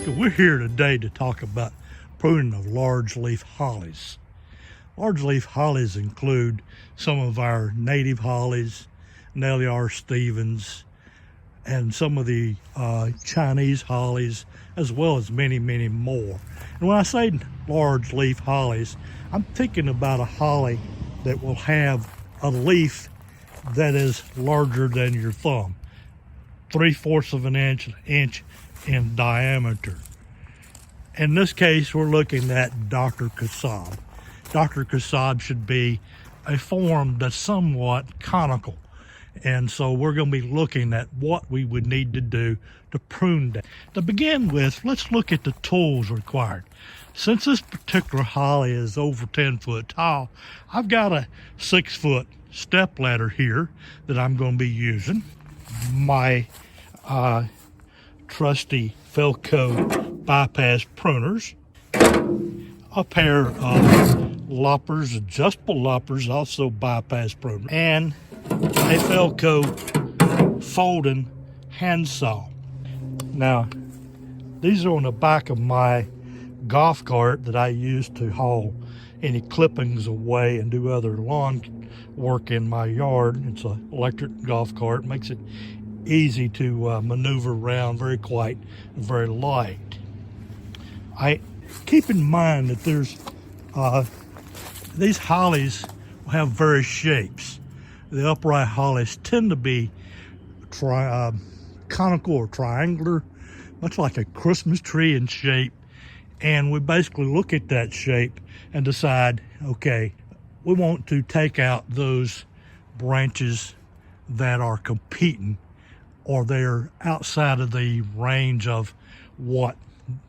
So we're here today to talk about pruning of large leaf hollies. Large leaf hollies include some of our native hollies, Nellie R Stevens, and some of the Chinese hollies, as well as many, many more. And when I say large leaf hollies, I'm thinking about a holly that will have a leaf that is larger than your thumb, 3/4 of an inch in diameter. In this case, we're looking at Dr. Kassab. Dr. Kassab should be a form that's somewhat conical. And so we're going to be looking at what we would need to do to prune that. To begin with, let's look at the tools required. Since this particular holly is over 10 foot tall, I've got a 6-foot step ladder here that I'm going to be using. My trusty Felco bypass pruners, a pair of loppers, adjustable loppers, also bypass pruners, and a Felco folding handsaw. Now, these are on the back of my golf cart that I use to haul any clippings away and do other lawn work in my yard. It's an electric golf cart, makes it easy to maneuver around, very quiet and very light. I keep in mind that there's these hollies have various shapes. The upright hollies tend to be conical or triangular, much like a Christmas tree in shape. And we basically look at that shape and decide, okay, we want to take out those branches that are competing or they're outside of the range of what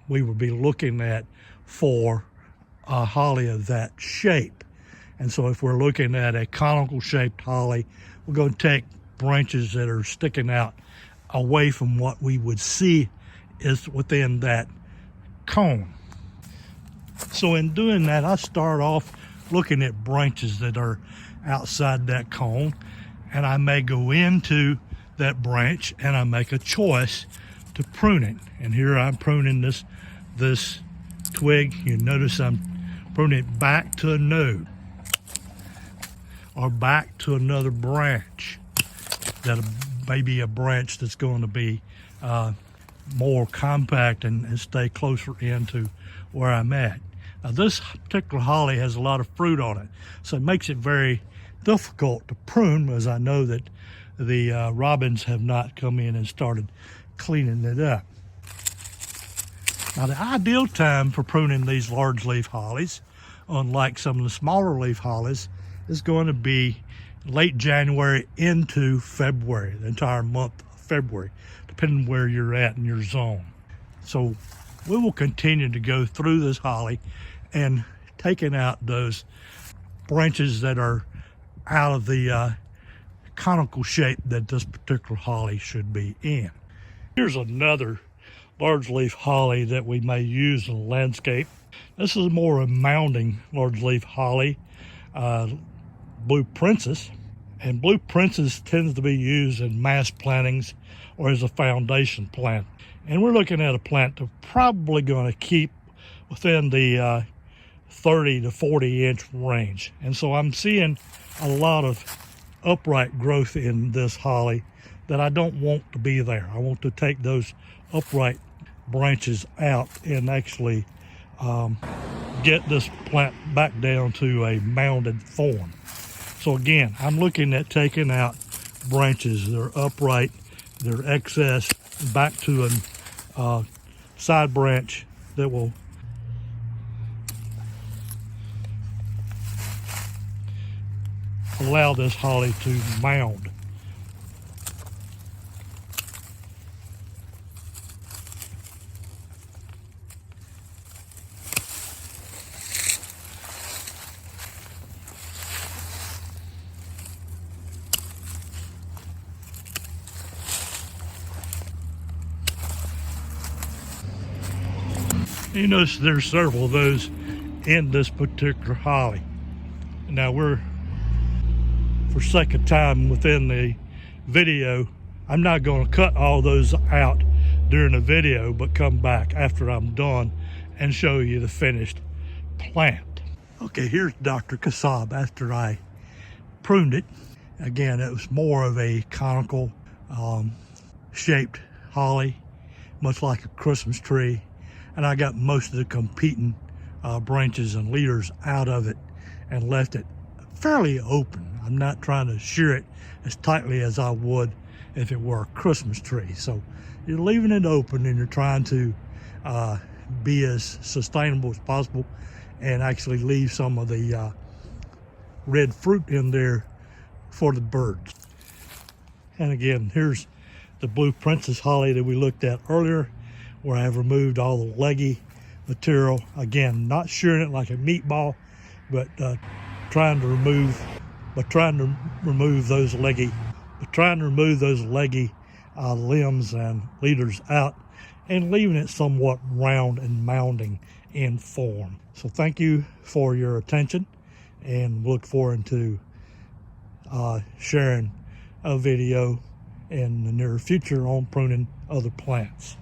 we would be looking at for a holly of that shape. And so if we're looking at a conical shaped holly, we're going to take branches that are sticking out away from what we would see is within that cone. So in doing that, I start off looking at branches that are outside that cone, and I may go into that branch and I make a choice to prune it. And here I'm pruning this twig. You notice I'm pruning it back to a node or back to another branch that may be a branch that's going to be more compact and stay closer into where I'm at. Now this particular holly has a lot of fruit on it, so it makes it very difficult to prune, as I know that the robins have not come in and started cleaning it up. Now the ideal time for pruning these large leaf hollies, unlike some of the smaller leaf hollies, is going to be late January into February, the entire month of February, depending where you're at in your zone. So we will continue to go through this holly and taking out those branches that are out of the conical shape that this particular holly should be in. Here's another large leaf holly that we may use in the landscape. This is more a mounding large leaf holly, Blue Princess. And Blue Princess tends to be used in mass plantings or as a foundation plant. And we're looking at a plant that's probably going to keep within the 30 to 40 inch range. And so I'm seeing a lot of upright growth in this holly that I don't want to be there. I want to take those upright branches out and actually get this plant back down to a mounded form. So again, I'm looking at taking out branches that are upright, they're excess, back to a side branch that will allow this holly to mound. You notice there's several of those in this particular holly. Now we're, for sake of time within the video, I'm not going to cut all those out during the video, but come back after I'm done and show you the finished plant. Okay, here's Dr. Kassab after I pruned it. Again, it was more of a conical shaped holly, much like a Christmas tree. And I got most of the competing branches and leaders out of it and left it fairly open. I'm not trying to shear it as tightly as I would if it were a Christmas tree. So you're leaving it open and you're trying to be as sustainable as possible and actually leave some of the red fruit in there for the birds. And again, here's the blue princess holly that we looked at earlier, where I have removed all the leggy material. Again, not shearing it like a meatball, but trying to remove those leggy limbs and leaders out and leaving it somewhat round and mounding in form. So thank you for your attention, and look forward to sharing a video in the near future on pruning other plants.